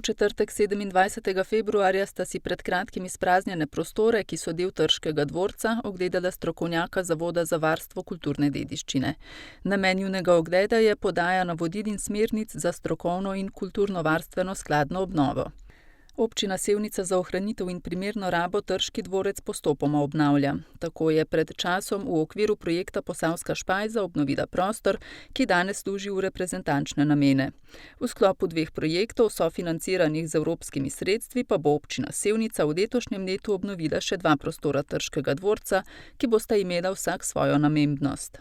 četrtek 27. februarja sta si pred kratkim izpraznjene prostore, ki so del Trškega dvorca, ogledala strokovnjaka Zavoda za varstvo kulturne dediščine. Namen njunega ogleda je podaja navodil in smernic za strokovno in kulturnovarstveno skladno obnovo. Občina Sevnica za ohranitev in primerno rabo Trški dvorec postopoma obnavlja. Tako je pred časom v okviru projekta Posavska špajza obnovila prostor, ki danes služi v reprezentančne namene. V sklopu 2 projektov, sofinanciranih z evropskimi sredstvi, pa bo občina Sevnica v letošnjem letu obnovila še 2 prostora Trškega dvorca, ki bosta imela vsak svojo namembnost.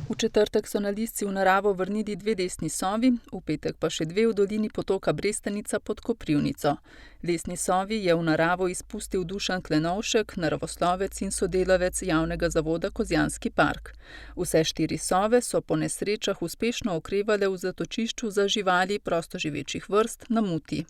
V četrtek so na Lisci v naravo vrnili 2 lesni sovi, v petek pa še 2 v dolini potoka Brestanica pod Koprivnico. Lesni sovi je v naravo izpustil Dušan Klenovšek, naravoslovec in sodelavec javnega zavoda Kozjanski park. Vse 4 sove so po nesrečah uspešno okrevale v zatočišču za živali prostoživečih vrst na Muti.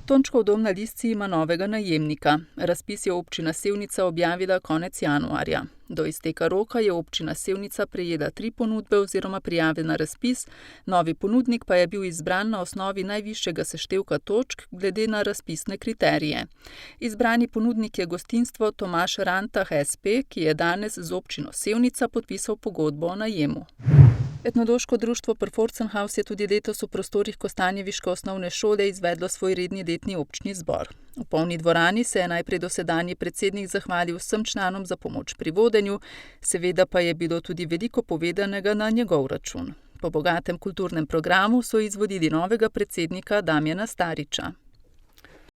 Tončkov dom na Lisci ima novega najemnika. Razpis je občina Sevnica objavila konec januarja. Do izteka roka je občina Sevnica prejela 3 ponudbe oziroma prijave na razpis, novi ponudnik pa je bil izbran na osnovi najvišjega seštevka točk glede na razpisne kriterije. Izbrani ponudnik je gostinstvo Tomaž Rantah SP, ki je danes z občino Sevnica podpisal pogodbo o najemu. Etnološko društvo Prforcenhaus je tudi letos v prostorih Kostanjeviške osnovne šole izvedlo svoj redni letni občni zbor. V polni dvorani se je najprej dosedanji predsednik zahvalil vsem članom za pomoč pri vodenju, seveda pa je bilo tudi veliko povedanega na njegov račun. Po bogatem kulturnem programu so izvolili novega predsednika Damjana Stariča.